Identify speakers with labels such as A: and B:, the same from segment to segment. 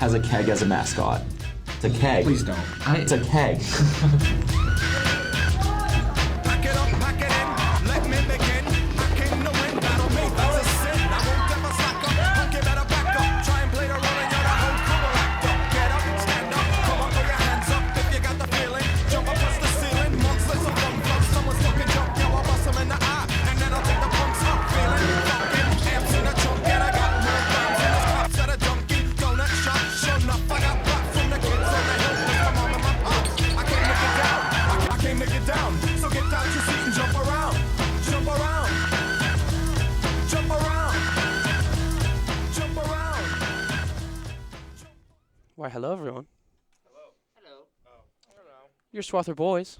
A: has a keg as a mascot. It's a keg.
B: Please don't.
A: It's a keg.
C: Pack it up, pack it in, let me begin. I came to win, battle me, that's a sin. I won't ever slack up, punk, you better back up. Try and play the role and you're the whole crew will act up. Get up, stand up, come on, throw your hands up if you got the feeling. Jump up touch the ceiling, monsters of fun clubs. Someone's looking jump, yo, I'll bust them in the eye. And then I'll take the punks up, feeling fucking amps in a chunk. And I got more rhymes in this cops that are junkie. Donut shop, sure enough, I got rock from the kids on the hill. That's my mom and my pops. I came to get down, I came to get down. So get out your seat and jump around, jump around, jump around, jump around.
D: Why, hello, everyone. Hello. Your Swather boys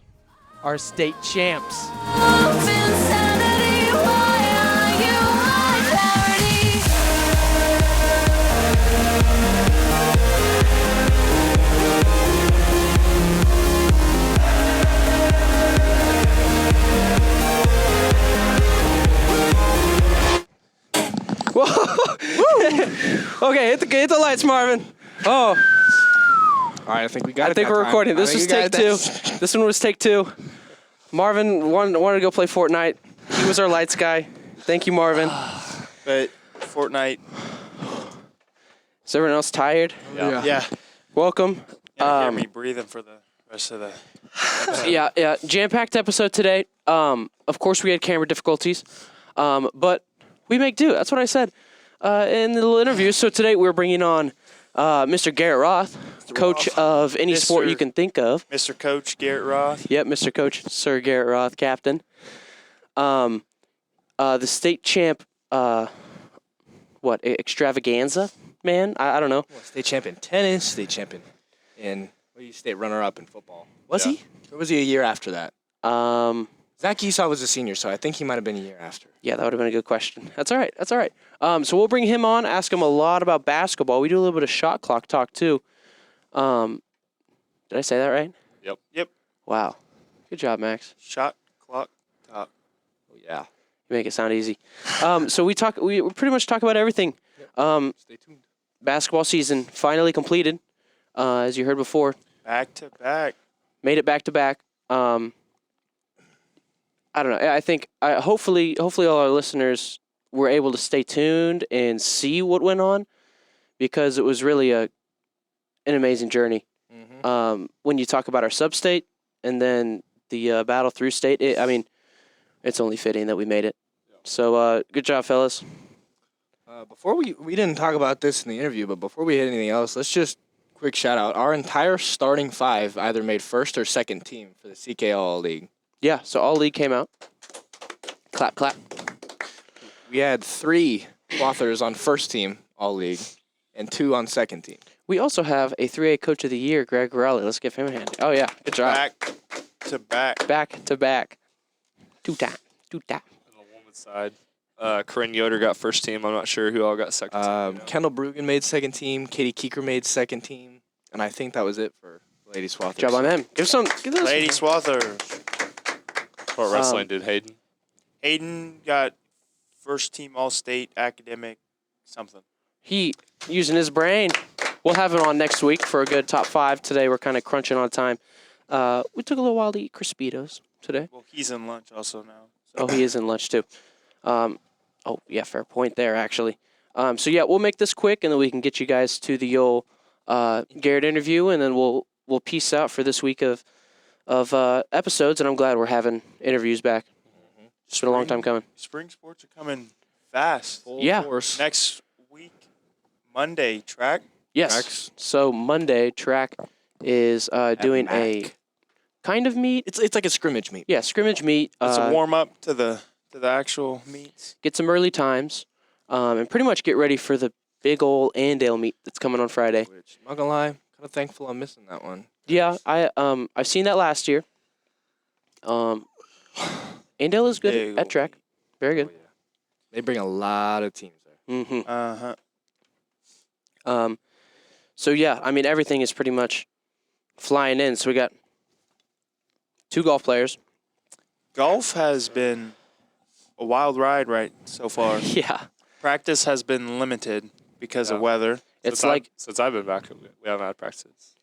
D: are state champs. Okay, hit the lights, Marvin. Oh.
B: All right, I think we got it.
D: I think we're recording. This was take two. This one was take two. Marvin wanted to go play Fortnite. He was our lights guy. Thank you, Marvin.
E: But Fortnite.
D: Is everyone else tired?
E: Yeah.
D: Welcome.
E: Hear me breathing for the rest of the episode.
D: Yeah. Jam-packed episode today. Of course, we had camera difficulties, but we make do. That's what I said in the little interview. So today we're bringing on Mr. Garrett Roth, coach of any sport you can think of.
E: Mr. Coach Garrett Roth.
D: Yep, Mr. Coach, Sir Garrett Roth, captain. The state champ, extravaganza, man? I don't know.
B: Well, state champ in tennis, state champion in state runner-up in football. Was he? Or was he a year after that? Zach Esau was a senior, so I think he might have been a year after.
D: Yeah, that would have been a good question. That's all right. So we'll bring him on, ask him a lot about basketball. We do a little bit of shot clock talk, too. Did I say that right?
E: Yep.
D: Wow. Good job, Max.
E: Shot clock top.
B: Oh, yeah.
D: You make it sound easy. So we pretty much talk about everything.
B: Stay tuned.
D: Basketball season finally completed, as you heard before.
E: Back to back.
D: Made it back to back. I don't know. I think hopefully all our listeners were able to stay tuned and see what went on, because it was really an amazing journey.
B: Mm-hmm.
D: When you talk about our sub-state and then the battle through state, it's only fitting that we made it. So good job, fellas.
B: Before we didn't talk about this in the interview, but before we hit anything else, let's just quick shout out. Our entire starting five either made first or second team for the CKL All League.
D: Yeah, so all league came out. Clap, clap.
B: We had 3 authors on first team All League and 2 on second team.
D: We also have a 3A Coach of the Year, Greg Raleigh. Let's give him a hand. Oh, yeah. Good job.
E: Back to back.
D: Back to back. Two time.
F: On the woman's side, Corinne Yoder got first team. I'm not sure who all got second team.
B: Kendall Brugan made second team. Katie Keeker made second team. And I think that was it for Lady Swathers.
D: Job on them. Give those.
E: Lady Swather.
F: What wrestling did Hayden?
E: Hayden got first team All-State academic something.
D: He using his brain. We'll have him on next week for a good top 5. Today we're kind of crunching on time. We took a little while to eat Crispitos today.
E: Well, he's in lunch also now.
D: Oh, he is in lunch too. Fair point there, actually. We'll make this quick, and then we can get you guys to the old Garrett interview, and then we'll peace out for this week of episodes. And I'm glad we're having interviews back. Mm-hmm. It's been a long time coming.
E: Spring sports are coming fast.
B: Full
D: Yeah.
B: force.
E: Next week, Monday, track.
D: Yes.
B: Tracks.
D: So Monday, track is doing
B: Mac.
D: a kind of meet.
B: It's like a scrimmage meet.
D: Yeah, scrimmage meet.
E: It's a warm up to the actual meets.
D: Get some early times, and pretty much get ready for the big old Andale meet that's coming on Friday.
B: Which, I'm not gonna lie, kind of thankful I'm missing that one.
D: Yeah, I've seen that last year. Andale is good
E: Big
D: at track. Very good.
B: Oh, yeah. They bring a lot of teams there.
D: Mm-hmm.
E: Uh-huh.
D: Everything is pretty much flying in. So we got 2 golf players.
E: Golf has been a wild ride so far.
D: Yeah.
E: Practice has been limited because of weather.
D: It's
F: since I've been back, we haven't had practices.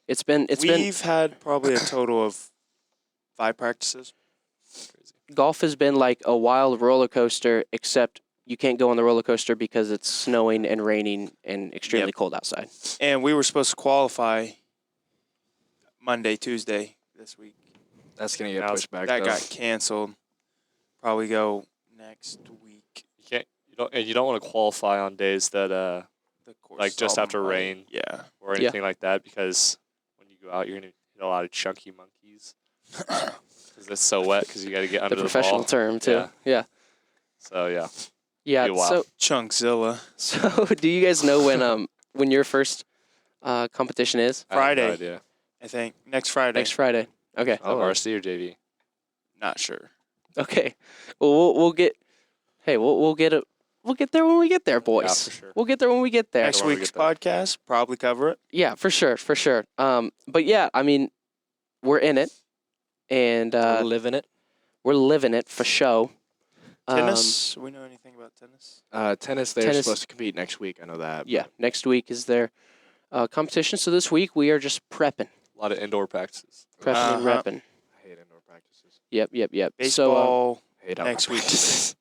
E: We've had probably a total of 5 practices.
D: golf has been like a wild roller coaster, except you can't go on the roller coaster because it's snowing and raining and extremely cold outside.
E: And we were supposed to qualify Monday, Tuesday this week.
B: That's gonna get
F: Now
B: pushed back.
E: That
B: though.
E: got canceled. Probably go next week.
F: You don't want to qualify on days that
E: The course
F: like just
E: all
F: after
E: muddy.
F: rain
E: Yeah.
F: or anything like that, because when you go out, you're gonna hit a lot of chunky monkeys because it's so wet. Because you got to get under
D: The
F: the
D: professional
F: ball.
D: term too. Yeah.
F: So yeah,
D: Yeah.
F: Be a while.
E: Chunkzilla.
D: So do you guys know when your first competition is?
F: I have
E: Friday.
F: no idea.
E: I think next Friday.
D: Next Friday. Okay.
F: Oh, varsity or JV?
E: Not sure.
D: Okay. Well, we'll get. Hey, we'll get it. We'll get there when we get there, boys.
F: Yeah, for sure.
D: We'll get there when we get there.
E: Next
F: when we
E: week's
F: get there.
E: podcast, probably cover it.
D: Yeah, for sure. But yeah, I mean, we're in it, and
B: living it.
D: we're living it for show.
E: Tennis. Do we know anything about tennis?
B: Tennis. They're
D: Tennis-
B: supposed to compete next week. I know that.
D: Yeah, next week is their competition. So this week we are just prepping,
F: A lot of indoor practices.
D: and
E: Uh-huh.
D: repping.
B: I hate indoor practices.
D: Yep. So
E: Baseball.
B: I hate outdoor
E: Next week.
B: practices.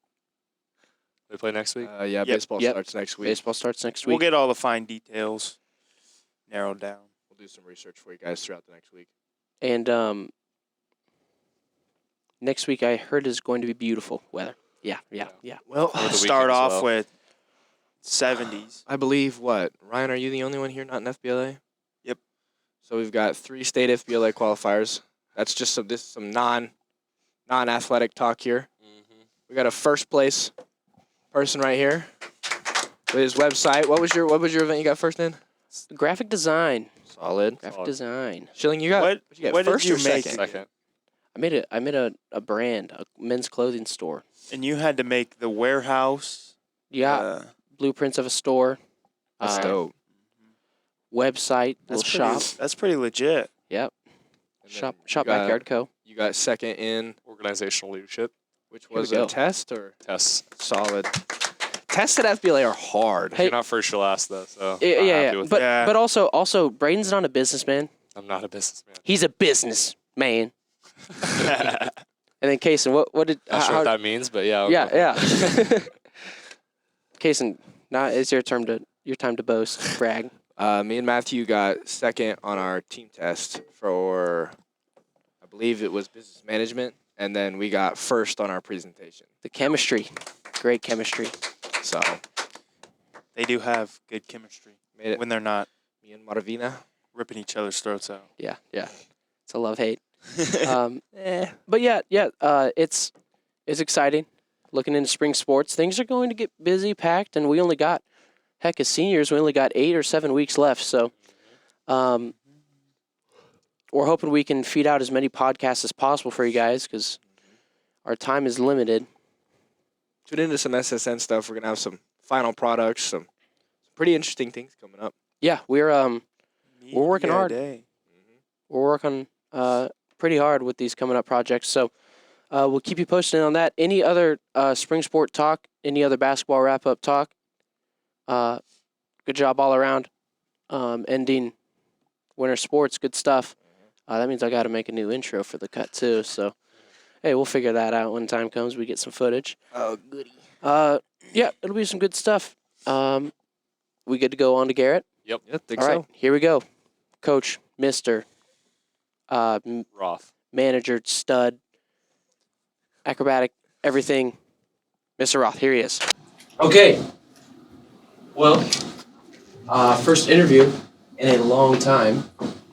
F: They play next week.
B: Yeah,
E: Yep.
B: baseball
D: Yep.
B: starts next week.
D: baseball starts next
E: We'll
D: week,
E: get all the fine details narrowed down.
B: We'll do some research for you guys throughout the next week.
D: and next week I heard is going to be beautiful weather. Yeah.
B: Well,
F: Or the
E: Start
F: weekend as
E: off
F: well.
E: with 70s.
B: I believe what? Ryan, are you the only one here not in FBLA?
E: Yep.
B: So we've got 3 state FBLA qualifiers. That's just some non-athletic talk here. We got a first place person right here with his website. What was your event you got first in?
D: Graphic design.
B: Solid.
D: Graphic design.
B: Schilling, you got
E: What
B: you got
E: did
B: first
E: you
B: or
E: make?
B: second?
F: Second.
D: I made a brand, a men's clothing store.
E: And you had to make the warehouse.
D: Yeah, blueprints of a store.
B: That's
D: uh,
B: dope.
D: Website, little
E: That's
D: shop.
E: That's pretty legit.
D: Yep.
B: And then
D: Shop
B: you got-
D: Backyard Co.
B: You got second in
F: Organizational leadership
B: which
D: Here we
B: was
D: go.
B: a test or
F: tests.
B: solid. Tests at FBLA are hard.
D: Hey-
F: You're not first or last though, so
D: Yeah,
F: I'm
D: yeah,
F: happy
D: yeah.
F: with
D: But
F: it.
E: Yeah.
D: but also Braden's not a businessman.
F: I'm not a businessman.
D: He's a businessman. And then Kason, what did
F: Not sure
D: how,
F: what that means, but yeah. I'll
D: yeah,
F: go for it.
D: yeah. Kason, now it's your time to boast, brag.
B: Me and Matthew got second on our team test for, I believe it was business management, and then we got first on our presentation.
D: The chemistry. Great chemistry.
B: So
E: They do have good chemistry
B: made it.
E: when they're not
B: Me and Marvina.
E: ripping each other's throats out.
D: Yeah. It's a love-hate. But yeah, it's exciting. Looking into spring sports, things are going to get busy, packed, and we only got, heck, as seniors, we only got 8 or 7 weeks left. So, we're hoping we can feed out as many podcasts as possible for you guys because our time is limited.
B: Tune into some SSN stuff. We're gonna have some final products, some pretty interesting things coming up.
D: Yeah, we're working
E: Media
D: hard.
E: day.
D: We're working pretty hard with these coming up projects. So we'll keep you posted on that. Any other spring sport talk? Any other basketball wrap up talk? Good job all around. Ending winter sports. Good stuff. That means I got to make a new intro for the cut too. So hey, we'll figure that out when time comes. We get some footage.
B: Oh, goody.
D: Yeah, it'll be some good stuff. We good to go on to Garrett?
B: Yeah, think
D: All
B: so.
D: right, here we go. Coach, Mr.
F: Roth.
D: Manager, stud, acrobatic, everything. Mr. Roth, here he is. Okay. Well, first interview in a long time.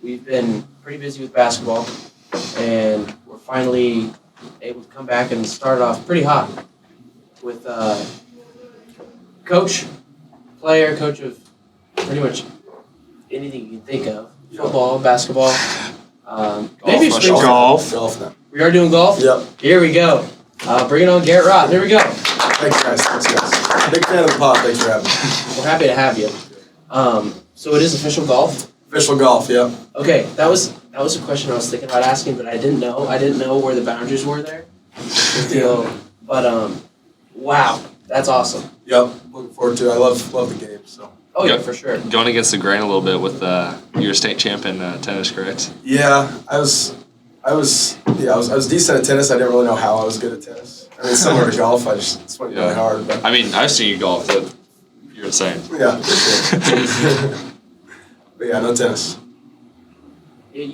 D: We've been pretty busy with basketball, and we're finally able to come back and start off pretty hot with coach of pretty much anything you can think of. Football, basketball, maybe spring
G: Golf. Golf now.
D: We are doing golf?
G: Yep.
D: Here we go. Bring it on, Garrett Roth. Here we go.
G: Thanks, guys. Big fan of the pod. Thanks for having me.
D: We're happy to have you. So it is official golf?
G: Official golf, yep.
D: Okay, that was a question I was thinking about asking, but I didn't know. I didn't know where the boundaries were there. But wow, that's awesome.
G: Yep. Looking forward to it. I love the game, so.
D: Oh yeah,
F: Yep.
D: for sure.
F: Going against the grain a little bit with your state champ in tennis, correct?
G: Yeah, I was decent at tennis. I didn't really know how I was good at tennis. I mean, similar to golf, I just swung really hard. But
F: I mean, I've seen you golf. But you're insane.
G: yeah, for sure. But yeah, no tennis.
D: Yeah,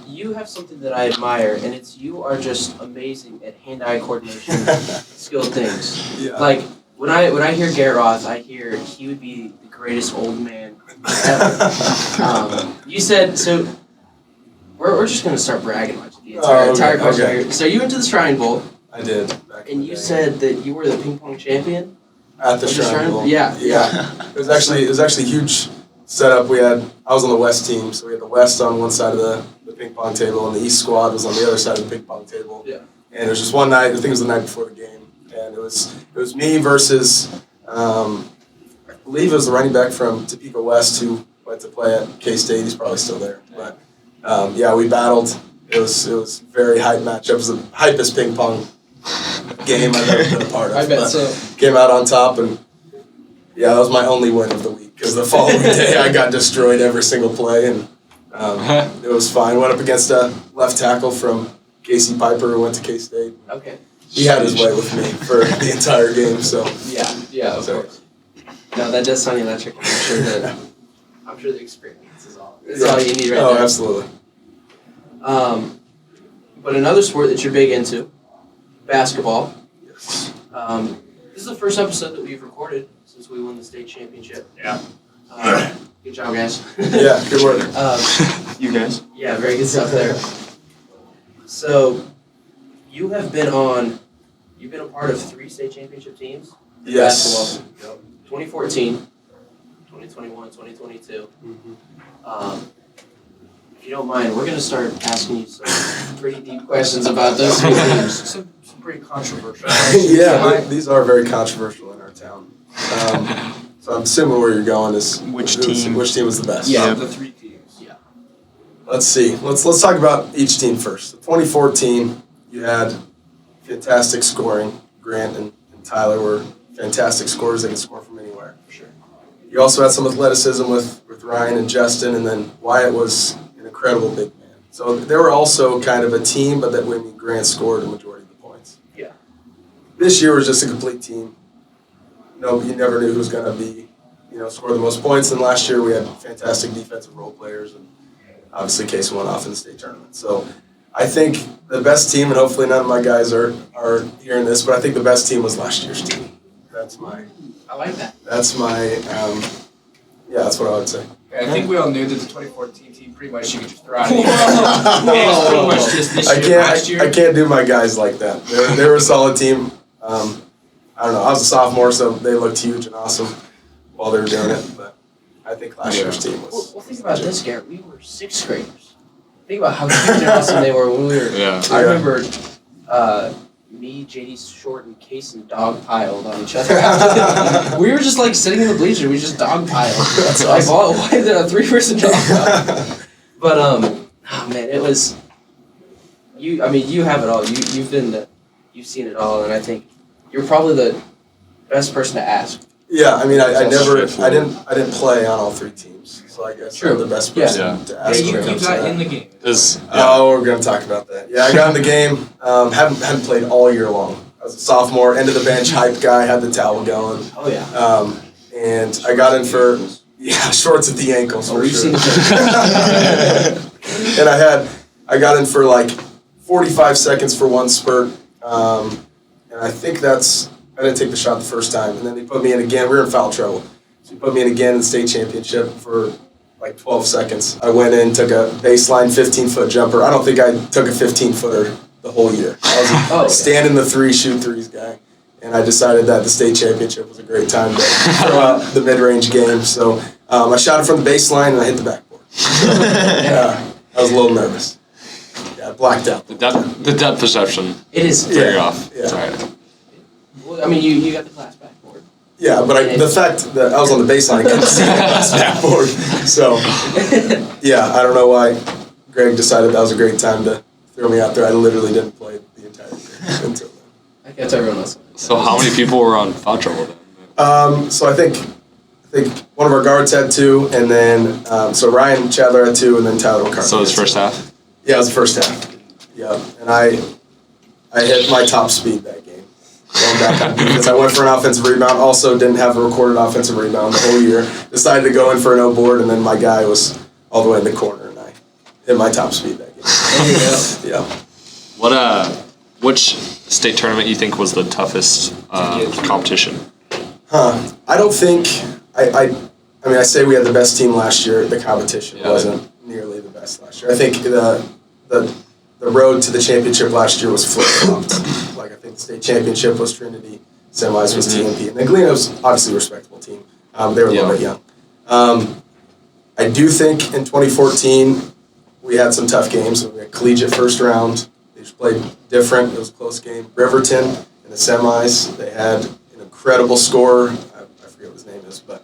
D: you have something that I admire, and it's you are just amazing at hand-eye coordination, skill things.
G: Yeah.
D: Like when I hear Garrett Roth, I hear he would be the greatest old man ever. You said so. We're just gonna start bragging about you the entire question
G: okay.
D: here. So you went to the Shrine Bowl,
G: I did. Back in
D: and
G: the
D: you
G: day.
D: said that you were the ping pong champion.
G: At the
D: Of the
G: Shrine
D: Shrine?
G: Bowl.
D: Yeah.
G: Yeah. It was actually a huge setup. I was on the West team, so we had the West on one side of the ping pong table, and the East squad was on the other side of the ping pong table.
D: Yeah.
G: And it was just one night. I think it was the night before the game, and it was me versus I believe it was the running back from Topeka West who went to play at K-State. He's probably still there, but yeah, we battled. It was very hype matchup. It was the hypest ping pong game I've ever been a part of.
D: I bet
G: But
D: so.
G: Came out on top, and yeah, that was my only win of the week. Because the following day I got destroyed every single play, and it was fine. Went up against a left tackle from Casey Piper who went to K-State.
D: Okay.
G: He had his way with me for the entire game. So
D: Yeah, of
G: So-
D: course. No, that does sound electric. I'm sure the experience is all. That's all you need right
G: oh,
D: there.
G: absolutely.
D: But another sport that you're big into, basketball.
G: Yes.
D: This is the first episode that we've recorded since we won the state championship.
F: Yeah.
D: Good job, guys.
G: Yeah, good work.
F: You guys.
D: Yeah, very good stuff there. So, you've been a part of 3 state championship teams. in
G: Yes.
D: Basketball. 2014, 2021, 2022. If you don't mind, we're going to start asking you some pretty deep questions about those 3 teams.
B: Some pretty controversial.
G: Yeah, these are very controversial in our town. So I'm assuming where you're going is
E: Which team
G: was the best.
D: Yeah.
B: The 3 teams.
D: Yeah.
G: Let's see. Let's talk about each team first. 2014, you had fantastic scoring. Grant and Tyler were fantastic scorers. They could score from anywhere.
D: For sure.
G: You also had some athleticism with Ryan and Justin, and then Wyatt was an incredible big man. So they were also kind of a team, but Grant scored a majority of the points.
D: Yeah.
G: This year was just a complete team. No, you never knew who was going to be, score the most points. And last year we had fantastic defensive role players, and obviously Casey went off in the state tournament. So I think the best team, and hopefully none of my guys are hearing this, but I think the best team was last year's team.
D: I like that.
G: That's what I would say.
B: I think we all knew that the 2014 team pretty much you could just throw out anything. It's pretty much just this year, last year.
G: I can't do my guys like that. They were a solid team. I don't know. I was a sophomore, so they looked huge and awesome while they were doing it. But I think last year's team was.
D: Well, think about this, Garrett. We were 6th graders. Think about how huge and awesome they were when we were.
F: Yeah.
D: I remember me, JD Short, and Casey dogpiled on each other. We were just like sitting in the bleachers. We just dogpiled. That's like, why is there a 3-person dogpile? But oh man, it was. You have it all. You've seen it all, and I think you're probably the best person to ask.
G: Yeah, I mean, I
F: straightforward.
G: didn't play on all 3 teams, so I guess
D: True.
G: I'm the best person
F: Yeah.
G: to
B: Yeah,
G: ask.
B: you
G: when it comes to
B: got
G: that.
B: in the game.
G: Oh, we're gonna talk about that. Yeah, I got in the game. Haven't played all year long. I was a sophomore, end of the bench hype guy, had the towel going,
D: Oh yeah.
G: and I got in for shorts at the ankles for
D: We've
G: sure.
D: seen it.
G: And I got in for like 45 seconds for one spurt, and I think I didn't take the shot the first time, and then they put me in again. We were in foul trouble, so they put me in again in the state championship for like 12 seconds. I went in, took a baseline 15-foot jumper. I don't think I took a 15-footer the whole year. I was stand in the 3, shoot threes guy, and I decided that the state championship was a great time to throw out the mid-range game. So I shot it from the baseline and I hit the backboard. I was a little nervous. Yeah, I blacked out.
F: The depth perception
D: It is.
F: threw you off.
G: Yeah.
F: It's all right.
D: Well, I mean, you got the glass backboard.
G: Yeah, but the fact that I was on the baseline, I couldn't see the glass backboard. So, yeah, I don't know why Greg decided that was a great time to throw me out there. I literally didn't play the entire year until then.
D: I guess everyone else.
F: So how many people were on foul trouble then?
G: So I think think one of our guards had 2, and then so Ryan Chandler had 2, and then Tyler McCarthy.
F: So it was
G: had 2.
F: first half?
G: Yeah, it was the first half. Yeah, and I hit my top speed that game. Going back on defense, I went for an offensive rebound. Also, didn't have a recorded offensive rebound the whole year. Decided to go in for an O board, and then my guy was all the way in the corner, and I hit my top speed that game.
B: There you go.
G: Yeah.
F: Which state tournament you think was the toughest competition?
G: I don't think I mean I say we had the best team last year. The competition wasn't nearly the best last year. I think the road to the championship last year was flip-flopped. Like I think the state championship was Trinity, semis was TMP, and then Galena was obviously a respectable team. They were a little bit young. I do think in 2014 we had some tough games. We had collegiate first round. They just played different. It was a close game. Riverton in the semis, they had an incredible scorer. I forget what his name is, but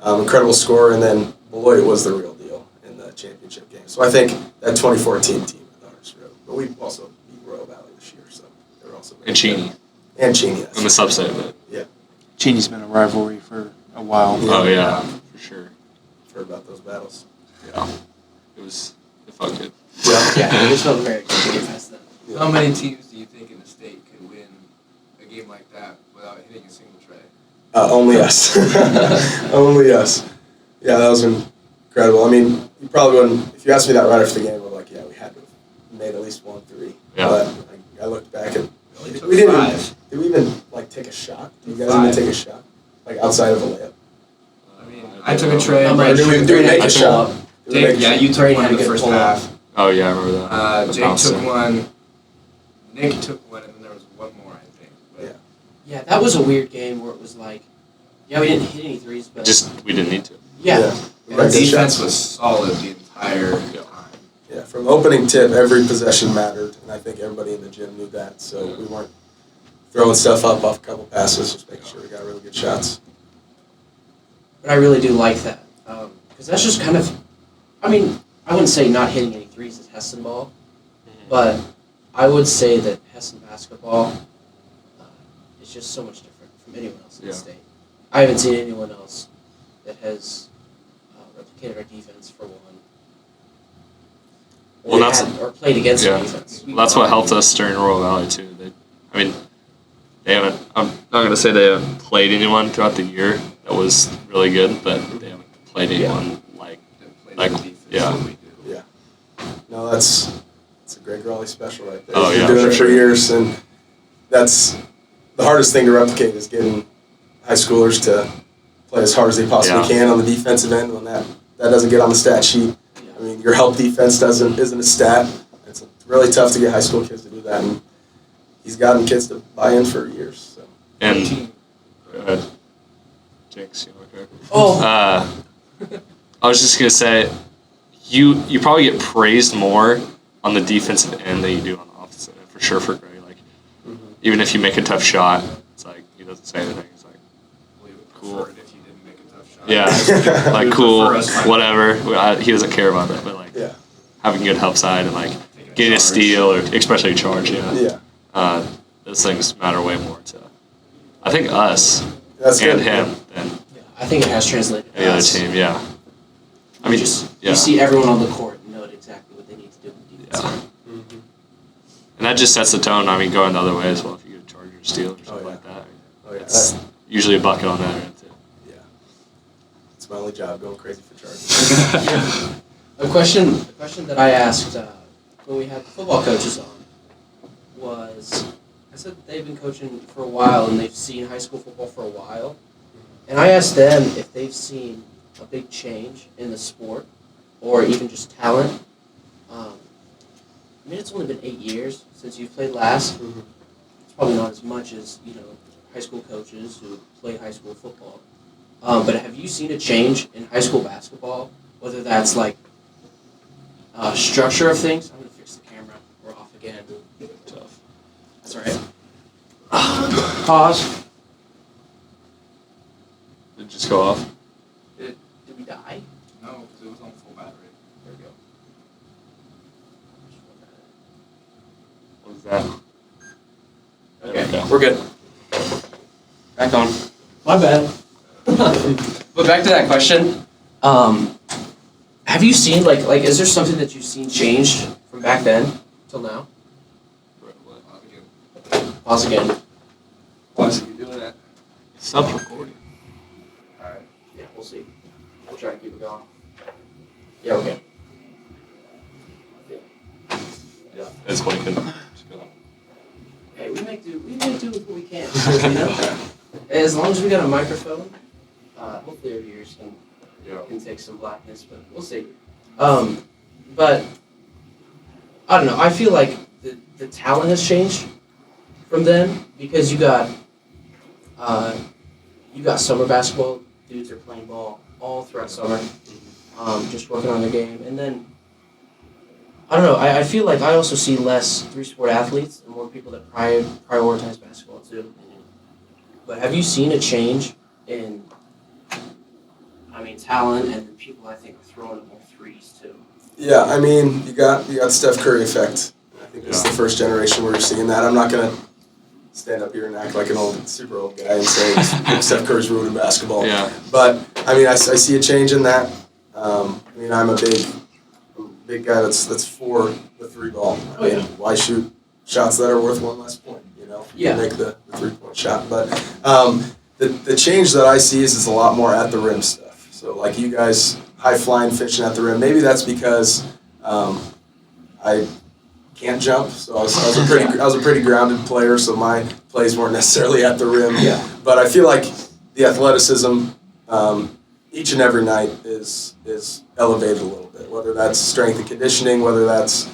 G: incredible scorer. And then Beloit was the real deal in the championship game. So I think that 2014 team is the hardest road. But we also beat Royal Valley this year, so they're also
F: And Cheney.
G: And Cheney, yes.
F: In the subset of it.
G: Yeah.
E: Cheney's been a rivalry for a while.
F: Oh, yeah, for sure.
G: I've heard about those battles.
F: Yeah. It felt good.
D: Yeah, it just felt very good against them.
B: How many teams do you think in the state could win a game like that without hitting a single tray?
G: Only us. Only us. Yeah, that was incredible. I mean, you probably wouldn't, if you asked me that right after the game, I'm like, yeah, we had to have made at least 1-3.
F: Yeah.
G: But I looked back and
B: Only took
G: we didn't
B: 5.
G: did we even like take a shot? Did you guys
B: 5.
G: even take a shot? Like outside of a layup?
B: I mean, I took a tray.
D: I'm
G: Or
D: like,
G: did we make a shot? Did we make a
B: Yeah,
G: shot?
B: you took one
D: had
B: in
D: to
B: the
D: get a
B: first
D: pull-up.
B: half.
F: Oh, yeah, I remember that. The
B: Jake
F: bouncer.
B: took one. Nick took one, and then there was one more, I think. But
G: Yeah.
D: Yeah, that was a weird game where it was like, yeah, we didn't hit any threes, but
F: We didn't need to.
D: yeah.
G: We
B: And
G: made
B: the
G: good
B: defense
G: shots.
B: was solid the entire time.
G: Yeah, from opening tip, every possession mattered, and I think everybody in the gym knew that. So we weren't throwing stuff up off a couple passes, just making sure we got really good shots.
D: But I really do like that because that's just kind of, I mean, I wouldn't say not hitting any threes is Hessen ball, but I would say that Hessen basketball is just so much different from anyone else in the
F: Yeah.
D: state. I haven't seen anyone else that has replicated our defense for one.
F: Well, that's-
D: or played against
F: yeah.
D: our defense.
F: Well, that's what helped us during Royal Valley, too. They haven't, I'm not going to say they haven't played anyone throughout the year that was really good, but they haven't played anyone like,
B: That played
F: Like,
B: the defense
F: yeah.
B: that we do.
G: Yeah. No, that's a Greg Raleigh special right there.
F: Oh,
G: He's
F: yeah,
G: been doing
F: for
G: it for
F: sure.
G: years, and that's the hardest thing to replicate is getting high schoolers to play as hard as they possibly
F: Yeah.
G: can on the defensive end. When that doesn't get on the stat sheet, I mean, your help defense isn't a stat. It's really tough to get high school kids to do that, and he's gotten kids to buy in for years. So.
F: And Jinx, you know, okay.
D: Oh,
F: I was just gonna say, you probably get praised more on the defensive end than you do on the offensive end, for sure. For Gray, like even if you make a tough shot, it's like he doesn't say anything. It's like
B: We would
F: Cool.
B: prefer it if you didn't make a tough shot.
F: yeah, like
B: We
F: cool,
B: prefer us finding-
F: whatever. He doesn't care about that, but like
G: Yeah.
F: having good help side and like
B: Taking a
F: getting a
B: charge.
F: steal or especially a charge,
G: Yeah.
F: those things matter way more to I think us
G: That's
F: and
G: good.
F: him than
D: I think it has translated.
F: any other
D: us.
F: team. Yeah, I
D: You
F: mean,
D: just
F: yeah.
D: you see everyone on the court and know exactly what they need to do in defense.
F: Yeah. And that just sets the tone. I mean, going the other way as well. If you get a charge or steal or something
G: yeah.
F: like that,
G: Oh, yeah.
F: it's usually a bucket on that end too.
G: Yeah. It's my only job, going crazy for charges.
D: A question that I asked when we had the football coaches on was, I said that they've been coaching for a while and they've seen high school football for a while, and I asked them if they've seen a big change in the sport or even just talent. I mean, it's only been 8 years since you've played last. It's probably not as much as high school coaches who play high school football. But have you seen a change in high school basketball? Whether that's like structure of things. I'm gonna fix the camera. We're off again.
F: Tough.
D: That's all right. Pause.
F: Did it just go off?
D: Did we die?
B: No, because it was on full battery.
D: There we go.
F: What was that?
D: Okay.
F: There we go.
D: We're good. Back on. My bad. But back to that question, have you seen like is there something that you've seen change from back then till now? Pause again.
B: Why is he doing that?
F: Stop recording.
D: Alright. Yeah, we'll see. We'll try to keep it going. Yeah, okay.
F: Yeah, that's what you can. Just go.
D: Hey, we make do with what we can. You know? As long as we got a microphone, hopefully our ears can take some blackness, but we'll see. But I don't know. I feel like the talent has changed from then because you got summer basketball. Dudes are playing ball all throughout summer, just working on their game, and then I don't know. I feel like I also see less three-sport athletes and more people that prioritize basketball too. But have you seen a change in, talent and people I think are throwing more threes too?
G: Yeah, I mean, you got Steph Curry effect. I think it's the first generation where you're seeing that. I'm not gonna stand up here and act like an super old guy and say Steph Curry's ruining basketball. Yeah. But I see a change in that. I'm a big guy that's for the three ball. Why shoot shots that are worth one less point? You make the 3-point shot. But the change that I see is a lot more at the rim stuff. So like you guys, high flying, fishing at the rim. Maybe that's because I can't jump, so I was a pretty grounded player. So my plays weren't necessarily at the rim. Yeah. But I feel like the athleticism each and every night is elevated a little bit. Whether that's strength and conditioning, whether that's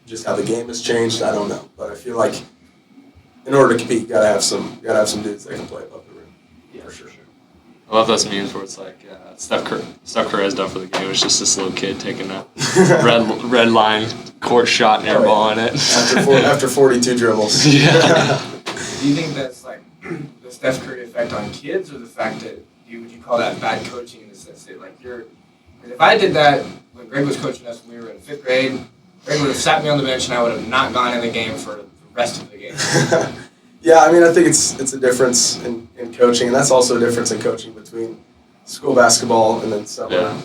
G: just how the game has changed, I don't know. But I feel like in order to compete, you gotta have some dudes that can play above the rim. Yeah, for sure.
F: I love those memes where it's like Steph Curry has done for the game. It's just this little kid taking a red line court shot and airball on it.
G: After 42 dribbles.
F: Yeah.
B: Do you think that's like the Steph Curry effect on kids, or the fact that would you call that bad coaching in the sense that like if I did that when Greg was coaching us when we were in 5th grade, Greg would have sat me on the bench and I would have not gone in the game for the rest of the game.
G: Yeah, I think it's a difference in coaching, and that's also a difference in coaching between school basketball and then summer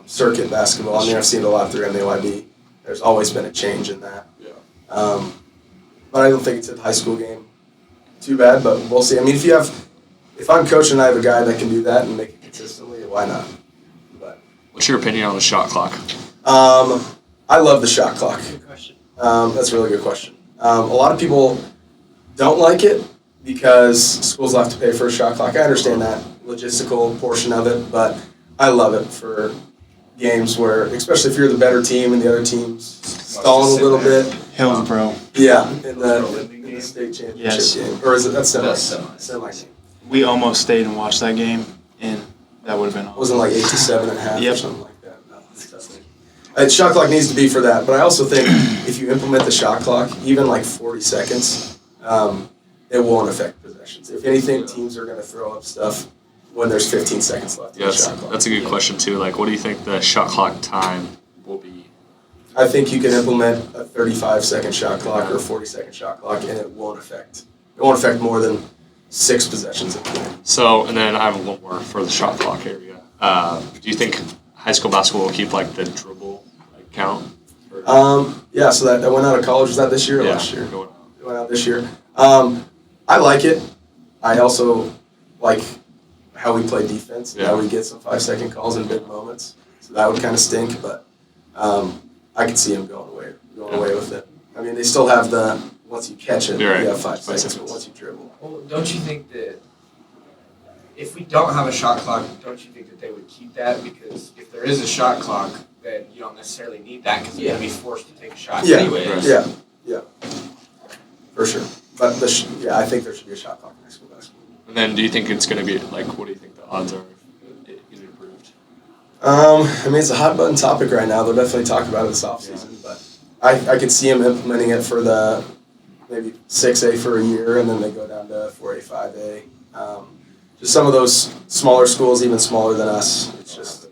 G: circuit basketball. I've seen it a lot through MAYB. There's always been a change in that. Yeah. But I don't think it's a high school game too bad, but we'll see. If I'm coaching and I have a guy that can do that and make it consistently, why not? But
F: what's your opinion on the shot clock?
G: I love the shot clock.
D: Good question.
G: That's a really good question. A lot of people don't like it because schools have to pay for a shot clock. I understand that logistical portion of it, but I love it for games where, especially if you're the better team and the other team's stalling a little bit.
E: Hillsborough.
G: Yeah, in the state championship game. Or is it that's semi game?
E: We almost stayed and watched that game, and that would have been awesome.
G: Wasn't like 8 to 7.5 or something like that. No, shot clock needs to be for that, but I also think if you implement the shot clock, even like 40 seconds, it won't affect possessions. If anything, teams are going to throw up stuff when there's 15 seconds left in the shot clock.
F: That's a good question too. Like, what do you think the shot clock time will be?
G: I think you can implement a 35-second shot clock or a 40-second shot clock, and it won't affect more than 6 possessions at the game.
F: So, and then I have one more for the shot clock area. Do you think high school basketball will keep like the dribble count?
G: Yeah. So that went out of college. Was that this year or last year? It went out this year. I like it. I also like how we play defense. Yeah. How we get some 5-second calls in big moments. So that would kind of stink, but I could see him going away with it. They still have the once you catch it, you have 5 seconds, but once you dribble.
B: Well, don't you think that if we don't have a shot clock, don't you think that they would keep that? Because if there is a shot clock, then you don't necessarily need that because you're going to be forced to take a shot anyways.
G: Yeah. For sure. But I think there should be a shot clock in high school basketball.
F: And then do you think it's going to be, like, what do you think the odds are if it is improved?
G: It's a hot button topic right now. They'll definitely talk about it this offseason, but I could see them implementing it for the maybe 6A for a year, and then they go down to 4A, 5A. Just some of those smaller schools, even smaller than us, it's just,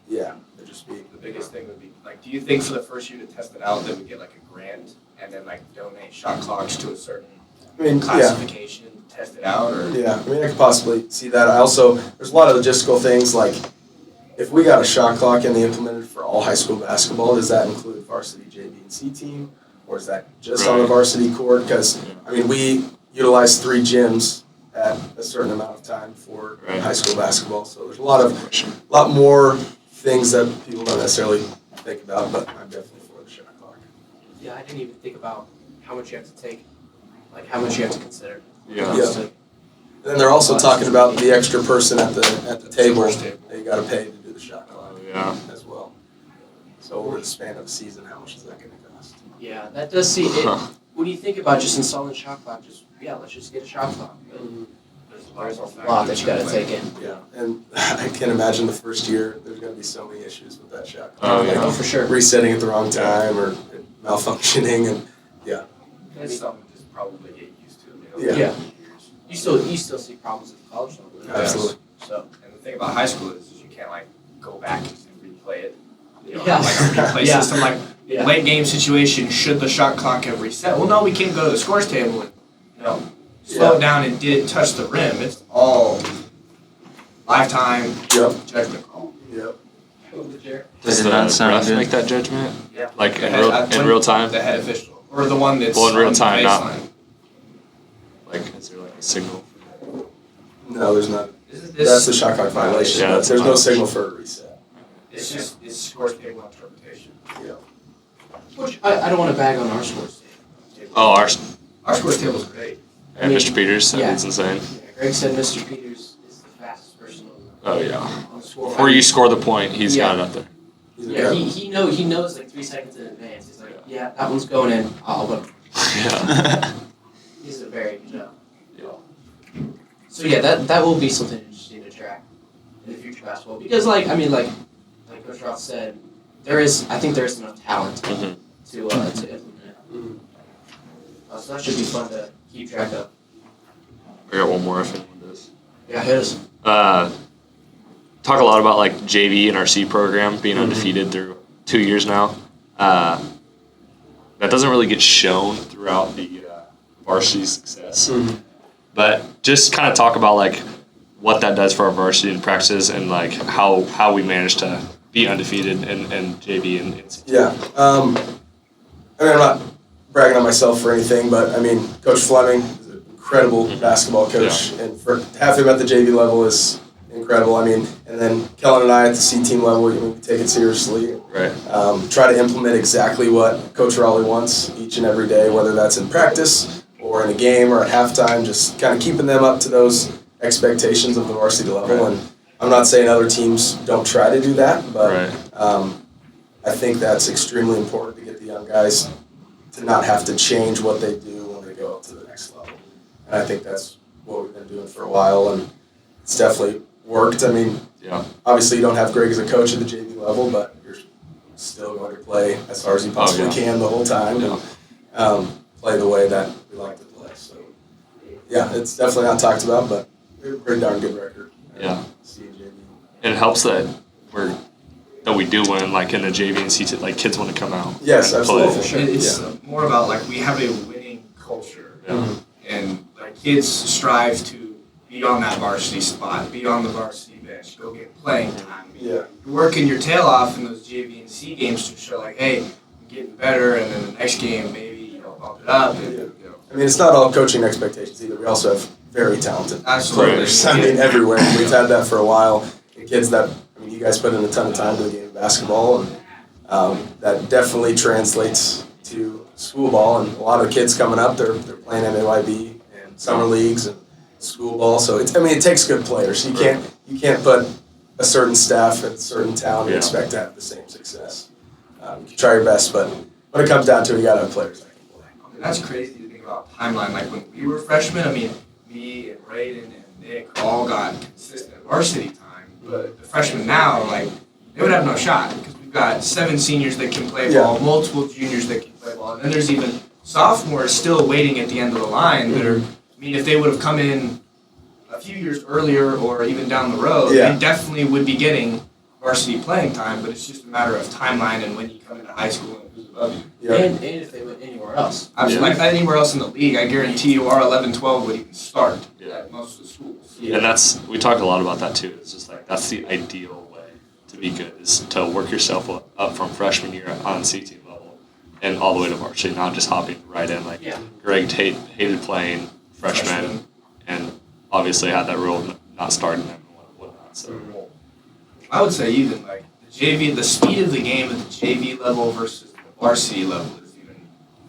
G: they're just big.
B: The biggest thing would be, like, do you think for the first year to test it out, they would get, like, a grant and then, like, donate shot clocks to a certain
G: I mean,
H: classification tested out? Or
G: Yeah, I mean, I could possibly see that. I also, there's a lot of logistical things, like if we got a shot clock and they implemented for all high school basketball, does that include varsity JV and C team? Or is that just on the varsity court? Because, I mean, we utilize 3 gyms at a certain amount of time for high school basketball. So there's a lot more things that people don't necessarily think about, but I'm definitely for the shot clock.
D: Yeah, I didn't even think about how much you have to take, like how much you have to consider.
G: Yeah. And then they're also talking about the extra person at the table that you got to pay to do the shot clock as well. So over the span of a season, how much is that going to cost?
D: Yeah, that does seem it. When you think about just installing shot clock, let's just get a shot clock. But there's a lot that you got to take in.
G: Yeah, and I can imagine the first year there's going to be so many issues with that shot clock.
D: Oh, for sure.
G: Resetting at the wrong time or malfunctioning, and
H: it's something to just probably get used to.
G: Yeah.
D: You still see problems at the college level.
G: Absolutely.
D: So.
H: And the thing about high school is you can't like go back and replay it. You know,
D: Yeah.
H: like a replay
D: Yeah.
H: system, like late game situation. Should the shot clock have reset? Well, no, we can't go to the scores table and slow it down and did it touch the rim. It's all lifetime judgment call.
G: Yep.
F: Does the ref make that judgment?
H: Yeah.
F: Like in real time?
H: The head official or the one that's
F: in real
H: on the
F: time, not
H: baseline.
F: like is there like a signal?
G: No, there's not.
H: This
G: That's the shot clock violation.
F: Yeah,
G: but there's no signal for a reset.
H: It's scores table interpretation.
G: Yeah.
D: Which I don't want to bag on our scores.
F: Oh,
H: Our scores table is great.
F: and Mr. Peters said
D: yeah.
F: it's insane.
D: Yeah, Greg said Mr. Peters is the fastest person
F: Oh yeah.
D: on the score.
F: Before you score the point, he's got it up there.
D: Yeah, he knows like 3 seconds in advance. He's like, yeah, that one's going in. I'll win.
F: Yeah.
D: He's a very good job. So yeah, that will be something interesting to track in the future basketball because like Coach Roth said, I think there is enough talent to implement it. So that should be fun to keep track of.
F: I got one more if anyone does.
D: Yeah, it is.
F: Talk a lot about like JV and our C program being undefeated through 2 years now. That doesn't really get shown throughout the varsity success. But just kind of talk about like what that does for our varsity and practices and like how we managed to be undefeated in JV and C.
G: Yeah. I mean, I'm not bragging on myself or anything, but I mean, Coach Fleming is an incredible basketball coach, and for to have him at the JV level is incredible. I mean, and then Kellen and I at the C team level, we take it seriously.
F: Right.
G: Try to implement exactly what Coach Raleigh wants each and every day, whether that's in practice or in a game or at halftime, just kind of keeping them up to those expectations of the varsity level.
F: Right.
G: And I'm not saying other teams don't try to do that, but I think that's extremely important to get the young guys to not have to change what they do when they go up to the next level. And I think that's what we've been doing for a while, and it's definitely worked. I mean, obviously you don't have Greg as a coach at the JV level, but you're still going to play as hard as you possibly can the whole time and play the way that we like to play. So, yeah, it's definitely not talked about, but we have a pretty darn good record.
F: Yeah.
G: C and JV.
F: And it helps that we do win, like in the JV and C, like kids want to come out.
G: Yes,
F: and
G: absolutely.
F: play.
G: For sure.
H: It's more about like we have a winning culture, and like kids strive to be on that varsity spot, be on the varsity bench, go get playing time. You're working your tail off in those JV and C games to show like, hey, I'm getting better, and then the next game maybe bump it up. And,
G: I mean, it's not all coaching expectations either. We also have very talented players. I mean, everywhere. We've had that for a while. The kids that, I mean, you guys put in a ton of time to the game of basketball, and that definitely translates to school ball. And a lot of the kids coming up, they're playing MAYB and summer leagues and school ball. So it takes good players. You can't put a certain staff at a certain town and expect to have the same success. You can try your best, but when it comes down to it, you got to have players that can play.
H: That's crazy to think about timeline. Like when we were freshmen, I mean, me and Braden and Nick all got consistent varsity time. But the freshmen now, like, they would have no shot because we've got 7 seniors that can play ball, multiple juniors that can play ball, and then there's even sophomores still waiting at the end of the line that are. I mean, if they would have come in a few years earlier or even down the road, they definitely would be getting varsity playing time, but it's just a matter of timeline and when you come into high school and who's above you.
G: Yeah.
I: And if they went anywhere else.
H: Absolutely. Like anywhere else in the league, I guarantee you our 11-12 would even start at most of the schools.
F: And we talk a lot about that too. It's just like that's the ideal way to be good is to work yourself up from freshman year on C team level and all the way to varsity, not just hopping right in. Like Greg hated playing freshman and obviously had that rule of not starting them and whatnot. So
H: I would say even like the JV, the speed of the game at the JV level versus the varsity level is even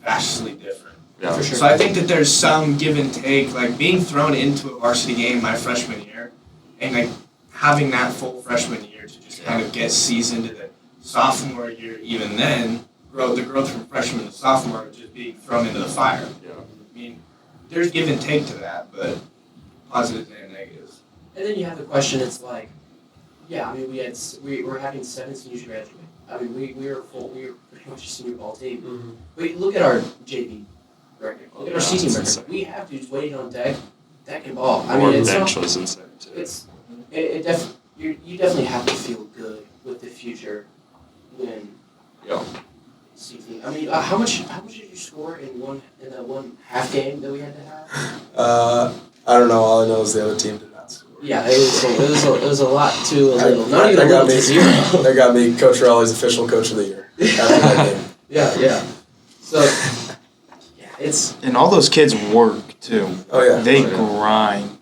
H: vastly different.
F: yeah,
I: For sure.
H: So I think that there's some give and take, like being thrown into a varsity game my freshman year, and like having that full freshman year to just kind of get seasoned to the sophomore year. Even then, the growth from freshman to sophomore, just being thrown into the fire.
F: yeah.
H: I mean, there's give and take to that, but positives and negatives.
I: And then you have the question, it's like, yeah, I mean, we're having 7 seniors graduate. I mean, we were pretty much a senior ball team.
G: Mhm.
I: But look at our JV record. Look at our
F: Yeah,
I: C team
F: it's
I: record.
F: insane.
I: We have dudes waiting on deck and ball. I
F: Or
I: mean, it's
F: bench
I: not,
F: was insane too.
I: you definitely have to feel good with the future when
F: Yeah.
I: C team. I mean, how much did you score in that one half game that we had to have?
G: I don't know. All I know is the other team did not score.
I: Yeah, it was a lot to a little. Not even
G: that
I: a
G: got
I: little to zero.
G: That got me Coach Raleigh's official coach of the year after that game.
I: Yeah. So, yeah, it's
E: And all those kids work too.
G: Oh yeah.
E: They
G: Oh, yeah.
E: grind.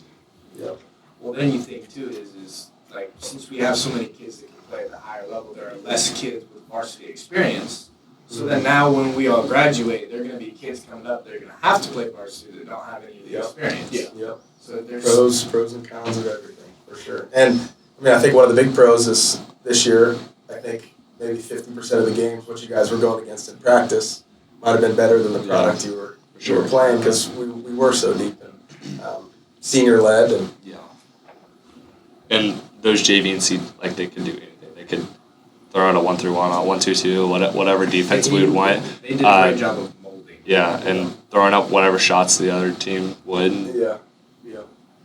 G: Yep.
H: Well, then you think too is like since we have so many kids that can play at the higher level, there are less kids with varsity experience. So then now when we all graduate, there are going to be kids coming up that are going to have to play varsity that don't have any of the
G: Yep.
H: experience.
G: Yep.
H: So there's
G: Pros and cons of everything for sure. And I mean, I think one of the big pros is this year. I think maybe 50% of the games what you guys were going against in practice might have been better than the product you were playing because we were so deep and senior led and
F: Yeah. And those JV and C, like they could do anything. They could throw out a 1-3-1, a 1-2-2, whatever defense we would want.
H: They did a great job of molding.
F: Yeah, and throwing up whatever shots the other team would.
G: yeah.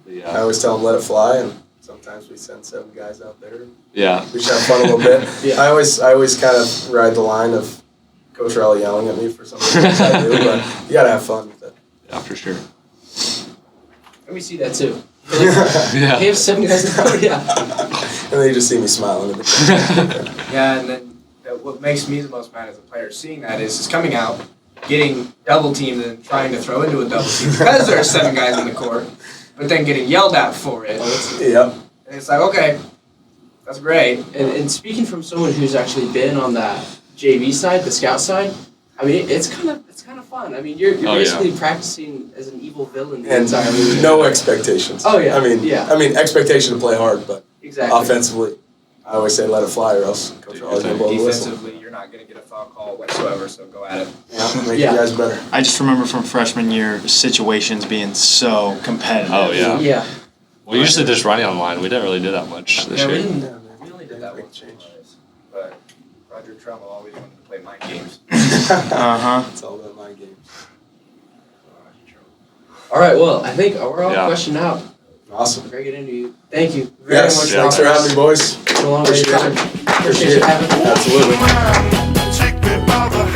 G: I
F: Yeah.
G: always tell them let it fly and sometimes we send 7 guys out there.
F: Yeah.
G: We just have fun a little bit.
I: Yeah.
G: I always kind of ride the line of Coach Raleigh yelling at me for some of the things I do, but you gotta have fun with it.
F: Yeah, for sure.
I: and we see that too.
F: Yeah.
I: They have 7 guys in the crowd, yeah.
G: And then you just see me smiling.
H: Yeah, and then what makes me the most mad as a player seeing that is coming out, getting double teamed and trying to throw into a double team because there are 7 guys in the court, but then getting yelled at for it.
G: Yep.
H: And it's like, okay, that's great.
I: And speaking from someone who's actually been on that JV side, the scout side, I mean, it's kind of fun. I mean, you're
F: Oh, yeah.
I: basically practicing as an evil villain the
G: And
I: entire movie.
G: no expectations.
I: Oh, yeah.
G: I mean,
I: Yeah.
G: expectation to play hard, but
I: Exactly.
G: offensively, I always say let it fly or else Coach Raleigh's gonna blow the whistle.
H: Defensively, you're not going to get a foul call whatsoever, so go at it.
G: Yeah, make
I: Yeah.
G: you guys better.
E: I just remember from freshman year situations being so competitive.
F: Oh, yeah.
I: Yeah.
F: Well, usually just running online. We didn't really do that much this
H: Yeah, we
F: year.
H: didn't.
G: Yeah, man.
H: We only did that
G: Big
H: once or
G: change.
H: twice, but Roger Trumbull always wanted to play mind games.
E: Uh-huh.
G: It's all about my games.
I: All right, well, I think we're all
F: Yeah.
I: questioned out.
G: Awesome.
I: Very good interview. Thank you very
G: Yes,
I: much.
G: thanks for having me, boys.
I: It's been a long way.
G: Appreciate it.
I: Appreciate you having me.
G: Absolutely.
C: Take me by the